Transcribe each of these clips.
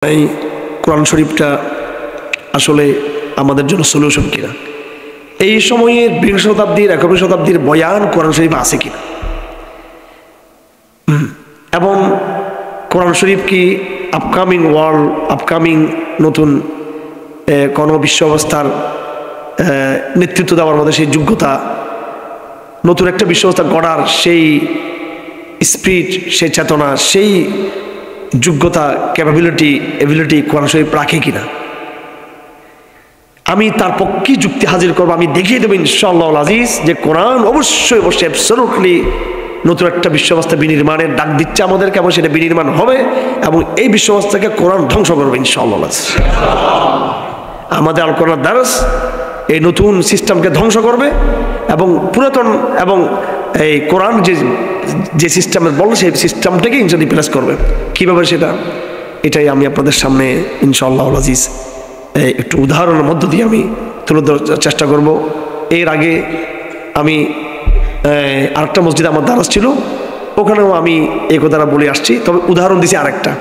এই কোরআন শরীফটা আসলে আমাদের জন্য সলিউশন কিনা, এই সময়ের 20 শতাব্দীর 21 শতাব্দীর বয়ান কোরআন শরীফ আছে কিনা, এবং কোরআন শরীফ কি আপকামিং ওয়ার্ল্ড, আপকামিং নতুন কোনো বিশ্ব অবস্থার নেতৃত্ব দেওয়ার মধ্যে সেই যোগ্যতা, নতুন একটা বিশ্ব অবস্থা গড়ার সেই স্পিরিট, সেই চেতনা, সেই যোগ্যতা, এবিলিটি কোরআন শরীফ রাখে কিনা। আমি তার পক্ষে যুক্তি হাজির করবো, আমি দেখিয়ে দেবো ইনশাআল্লাহ আজিজ যে কোরআন অবশ্যই অ্যাবসলিউটলি নতুন একটা বিশ্ব অবস্থা বিনির্মাণের ডাক দিচ্ছে আমাদেরকে, এবং সেটা বিনির্মাণ হবে এবং এই বিশ্ব অবস্থাকে কোরআন ধ্বংস করবে ইনশাআল্লাহ। আমাদের আল কোরআন দারস এই নতুন সিস্টেমকে ধ্বংস করবে এবং পুরাতন এবং এই কোরআন যে সিস্টেমের বল সেই সিস্টেমটাকে ইনশাআল্লাহ রিপ্লেস করবে। কীভাবে সেটা, এটাই আমি আপনাদের সামনে ইনশাআল্লাহ আজিজ একটু উদাহরণের মধ্য দিয়ে আমি তুলে ধরার চেষ্টা করব। এর আগে আমি আরেকটা মসজিদে আমার দারাজ ছিল, ওখানেও আমি এই কথাটা বলে আসছি, তবে উদাহরণ দিছি আরেকটা।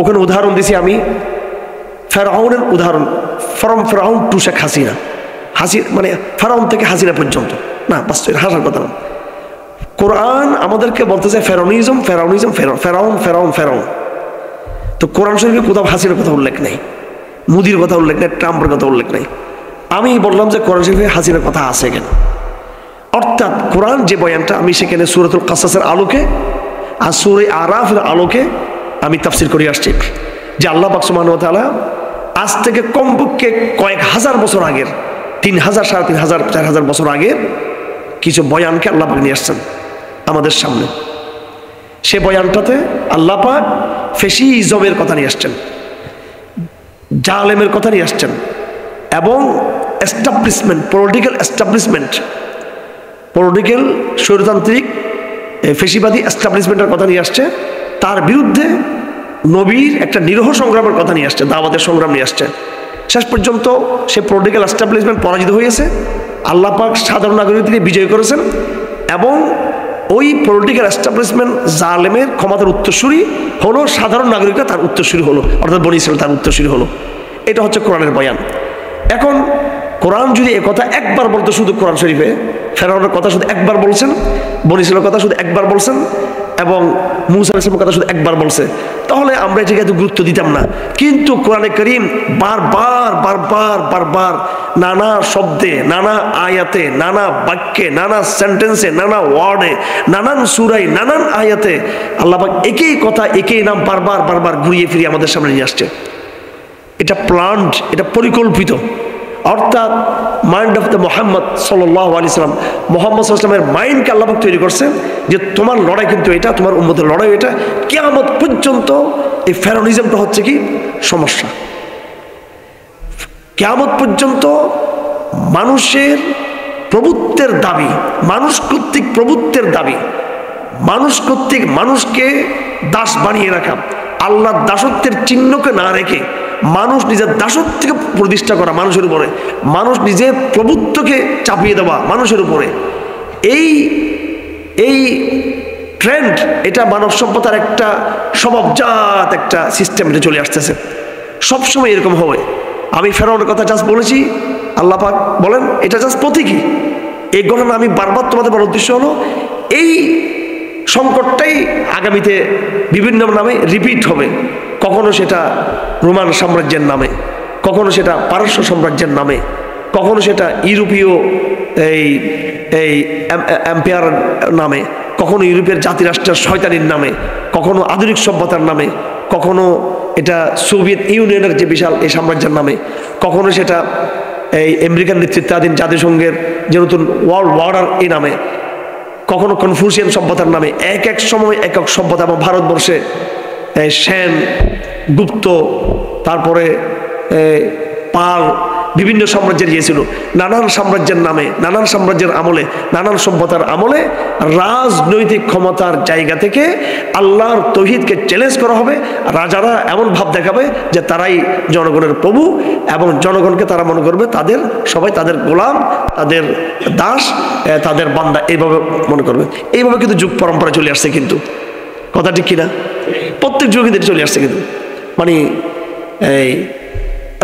ওখানে উদাহরণ দিছি আমি ফেরাউনের উদাহরণ, ফ্রম ফেরাউন টু শেখ হাসিনা, মানে ফেরাউন থেকে হাসিনা পর্যন্ত না, বাস্তব হাসার কথা না। কোরআন আমাদেরকে বলতেছে ফেরাউনিজম, ফেরাউন। তো কোরআন শরীফে কোথাও হাসিনার কথা উল্লেখ নেই, মোদির কথা উল্লেখ নেই, ট্রাম্পের কথা উল্লেখ নেই। আমি বললাম যে কোরআন শরীফে হাসিনার কথা আছে কেন, অর্থাৎ কোরআন যে বয়ানটা আমি সেখানে সূরাতুল কাসাসের আলোকে আর সূরা আরাফের আলোকে আমি তাফসীর করে আসছি যে আল্লাহ পাক সুবহানাহু ওয়া তাআলা আজ থেকে কমপক্ষে কয়েক হাজার বছর আগের, 3000, 3500, 4000 বছর আগের কিছু বয়ানকে আল্লাহ পাক নিয়ে আসছেন আমাদের সামনে। সে বয়ানটাতে আল্লাহ পাক ফ্যাসিজমের কথা নিয়ে আসছেন, জালেমের কথা নিয়ে আসছেন, এবং পলিটিক্যাল স্বৈরতান্ত্রিক ফ্যাসিবাদী এস্টাবলিশমেন্টের কথা নিয়ে আসছে। তার বিরুদ্ধে নবীর একটা নিরহ সংগ্রামের কথা নিয়ে আসছে, দাওয়াতের সংগ্রাম নিয়ে আসছে। শেষ পর্যন্ত সে পলিটিক্যাল এস্টাবলিশমেন্ট পরাজিত হয়েছে, আল্লাহ পাক সাধারণ নাগরিকদেরকে বিজয় করেছেন, এবং ওই পলিটিক্যাল এস্টাবলিশমেন্ট জালেমের ক্ষমতার উত্তরসূরি হলো সাধারণ নাগরিকরা, তার উত্তরসূরি হলো, অর্থাৎ বনী ইসরাইল তার উত্তরসূরি হলো। এটা হচ্ছে কোরআনের বয়ান। এখন কোরআন যদি এ কথা একবার বলতো শুধু কোরআন শরীফে, ফেরাউনের কথা শুধু একবার বলছেন, বনী ইসরাইলের কথা শুধু একবার বলছেন, এবং মূসা আলাইহিস সালামের কথা শুধু একবার বলছে, তাহলে আমরা এটাকে এত গুরুত্ব দিতাম না। কিন্তু কোরআনে কারীম বারবার নানা শব্দে, নানা আয়াতে, নানা বাক্যে, নানা সেন্টেন্সে, নানা ওয়ার্ডে, নানান সূরায়, নানান আয়াতে আল্লাহ পাক একই কথা, একই নাম বারবার ঘুরিয়ে ফিরিয়ে আমাদের সামনে নিয়ে আসছে। এটা প্ল্যান্ড, এটা পরিকল্পিত। অর্থাৎ মাইন্ড অফ দ্য মোহাম্মদ সাল্লাল্লাহু আলাইহি সাল্লাম, মোহাম্মদ সাল্লাল্লাহু আলাইহি সাল্লামের মাইন্ডকে আল্লাহ পাক তৈরি করছেন যে তোমার লড়াই কিন্তু এটা, তোমার উম্মতের লড়াই এটা। কিয়ামত পর্যন্ত এই ফেরাউনিজমটা হচ্ছে কি সমস্যা। কিয়ামত পর্যন্ত মানুষের প্রভুত্বের দাবি, মানুষ কর্তৃক প্রভুত্বের দাবি, মানুষ কর্তৃক মানুষকে দাস বানিয়ে রাখা, আল্লাহর দাসত্বের চিহ্নকে না রেখে মানুষ নিজের দাসত্বকে প্রতিষ্ঠা করা মানুষের উপরে, মানুষ নিজের প্রভুত্বকে চাপিয়ে দেওয়া মানুষের উপরে, এই ট্রেন্ড, এটা মানব সভ্যতার একটা স্বভাবজাত একটা সিস্টেম, এটা চলে আসতেছে, সবসময় এরকম হবে। আমি ফেরাউনের কথা জাস্ট বলেছি, আল্লাহ পাক বলেন এটা জাস্ট প্রতীকী। এই ঘটনা আমি বারবার তোমাদের বলার উদ্দেশ্য হলো এই সংকটটাই আগামীতে বিভিন্ন নামে রিপিট হবে। কখনো সেটা রোমান সাম্রাজ্যের নামে, কখনো সেটা পারস্য সাম্রাজ্যের নামে, কখনো সেটা ইউরোপীয় এই এম্পায়ার নামে, কখনো ইউরোপের জাতিরাষ্ট্রের শয়তানির নামে, কখনো আধুনিক সভ্যতার নামে, কখনো এটা সোভিয়েত ইউনিয়নের যে বিশাল এই সাম্রাজ্যের নামে, কখনো সেটা এই আমেরিকান নেতৃত্বাধীন জাতিসংঘের যে নতুন ওয়ার্ল্ড অর্ডার এই নামে, কখনো কনফুসিয়ান সভ্যতার নামে। এক এক সময় এক এক সভ্যতা। এবং ভারতবর্ষে সেন, গুপ্ত, তারপরে পাল, বিভিন্ন সাম্রাজ্যের গিয়েছিল, নানান সাম্রাজ্যের নামে, নানান সাম্রাজ্যের আমলে, নানান সভ্যতার আমলে রাজনৈতিক ক্ষমতার জায়গা থেকে আল্লাহর তৌহিদকে চ্যালেঞ্জ করা হবে। রাজারা এমন ভাব দেখাবে যে তারাই জনগণের প্রভু, এবং জনগণকে তারা মনে করবে তাদের সবাই তাদের গোলাম, তাদের দাস, তাদের বান্দা, এইভাবে মনে করবে। এইভাবে কিন্তু যুগ পরম্পরা চলে আসছে, কিন্তু কথা ঠিক কিনা, প্রত্যেক যুগে চলে আসছে। কিন্তু মানে এই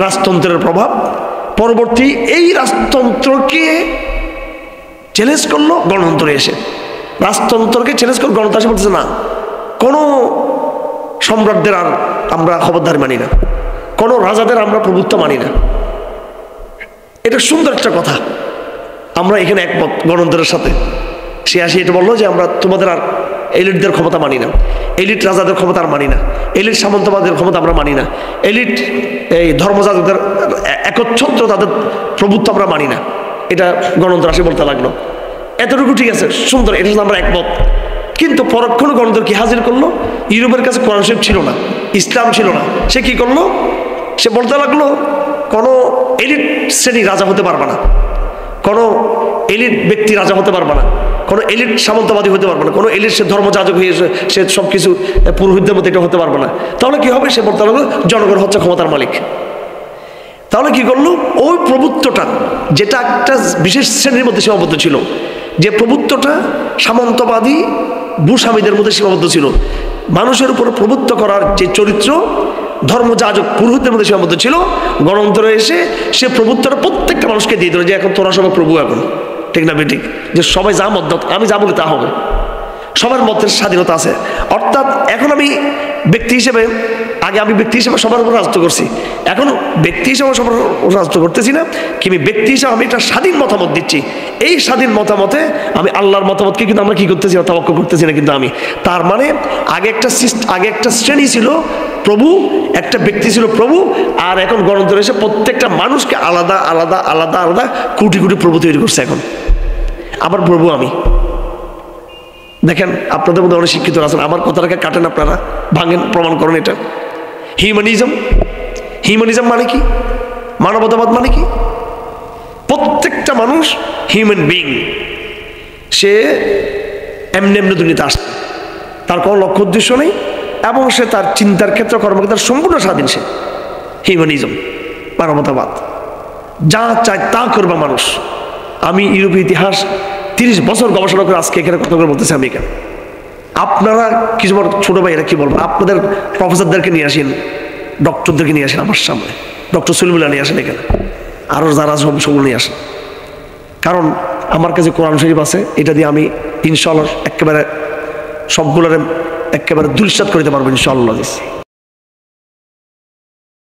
রাজতন্ত্রের প্রভাব। পরবর্তী এই রাজতন্ত্রকে চ্যালেঞ্জ করলো গণতন্ত্র এসে, রাজতন্ত্রকে চ্যালেঞ্জ করলো গণতন্ত্র এসে বলতেছে না, কোনো সম্রাটদের আর আমরা খবরদারি মানি না, কোনো রাজাদের আমরা প্রভুত্ব মানি না। এটা সুন্দর একটা কথা, আমরা এখানে একমত গণতন্ত্রের সাথে। সে আসি এটা বললো যে আমরা তোমাদের আর এলিটদের ক্ষমতা মানি না, এলিট রাজাদের ক্ষমতা আর মানি না, এলিট সামন্তবাদের ক্ষমতা আমরা মানি না, এলিট এই ধর্মযাজকদের একচ্ছত্র তাদের প্রভুত্ব আমরা মানি না। এটা গণতন্ত্র আসে বলতে লাগলো। এতটুকু ঠিক আছে, সুন্দর, এটা আমরা একমত। কিন্তু পরক্ষণে গণতন্ত্র কি হাজির করলো? ইউরোপের কাছে কোরআন শরীফ ছিল না, ইসলাম ছিল না। সে কি করলো? সে বলতে লাগলো কোনো এলিট শ্রেণী রাজা হতে পারবে না, কোনো এলিট ব্যক্তি রাজা হতে পারবে না, কোনো এলিট সামন্তবাদী হতে পারবে না, কোনো এলিট সে ধর্মযাজক হয়ে সে সব কিছু পুরোহিতদের মতো এটা হতে পারবে না। তাহলে কি হবে? সে বলতে লাগলো জনগণ হচ্ছে ক্ষমতার মালিক। তাহলে কি করলো? ওই প্রভুত্বটা যেটা একটা বিশেষ শ্রেণীর মধ্যে সীমাবদ্ধ ছিল, যে প্রভুত্বটা সামন্তবাদী ভূস্বামীদের মধ্যে সীমাবদ্ধ ছিল, মানুষের উপর প্রভুত্ব করার যে চরিত্র ধর্মযাজক পুরোহিতদের মধ্যে সীমাবদ্ধ ছিল, গণতন্ত্র এসে সে প্রভুত্বটা প্রত্যেকটা মানুষকে দিয়ে দিল যে এখন তোরা সবাই প্রভু। এখন ঠিক না বেঠিক? যে সবাই যা মত, আমি যা বলি তা হবে, সবার মতের স্বাধীনতা আছে। অর্থাৎ এখন আমি ব্যক্তি হিসেবে, আগে আমি ব্যক্তি হিসেবে সবার উপর রাজত্ব করছি, এখন ব্যক্তি হিসেবে সবার রাজত্ব করতেছি না, কিন্তু ব্যক্তি হিসেবে আমি একটা স্বাধীন মতামত দিচ্ছি। এই স্বাধীন মতামতে আমি আল্লাহর মতামতকে কিন্তু আমরা কি করতেছি না, তাওয়াক্কুল করতেছি না। কিন্তু আমি তার মানে আগে একটা শ্রেণী ছিল প্রভু, একটা ব্যক্তি ছিল প্রভু, আর এখন গণতন্ত্র এসে প্রত্যেকটা মানুষকে আলাদা আলাদা আলাদা আলাদা কোটি কোটি প্রভু তৈরি করছে। এখন আবার প্রভু আমি। দেখেন আপনাদের মধ্যে অনেক শিক্ষিত আছেন, আমার কথাটাকে কাটেন আপনারা, ভাঙেন, প্রমাণ করেন এটা। হিউম্যানিজম মানে কি? মানবতাবাদ মানে কি? প্রত্যেকটা মানুষ হিউম্যান বিং, সে এমনি এমনি দুনিয়াতে আসছে, তার কোনো লক্ষ্য উদ্দেশ্য নেই, এবং সে তার চিন্তার ক্ষেত্রে কর্মক্ষেত্রে সম্পূর্ণ স্বাধীন। সে হিউম্যানিজম, মানবতাবাদ, যা চায় তা করবে মানুষ। আমি ইউরোপীয় ইতিহাস 30 বছর গবেষণা করে আজকে এখানে কথা করে বলতেছি। আমি এখানে আপনারা কিছু ছোট ভাইয়েরা কি বলবো, আপনাদের প্রফেসরদেরকে নিয়ে আসেন, ডক্টরদেরকে নিয়ে আসেন আমার সামনে, ডক্টর সলিমুল্লাহ নিয়ে আসেন, এখানে আরও যারা সবগুলো নিয়ে আসেন। কারণ আমার কাছে কোরআন শরীফ আছে, এটা দিয়ে আমি ইনশাআল্লাহ একেবারে সবগুলোর একেবারে দুলিশাত করতে পারবো ইনশাআল্লাহ।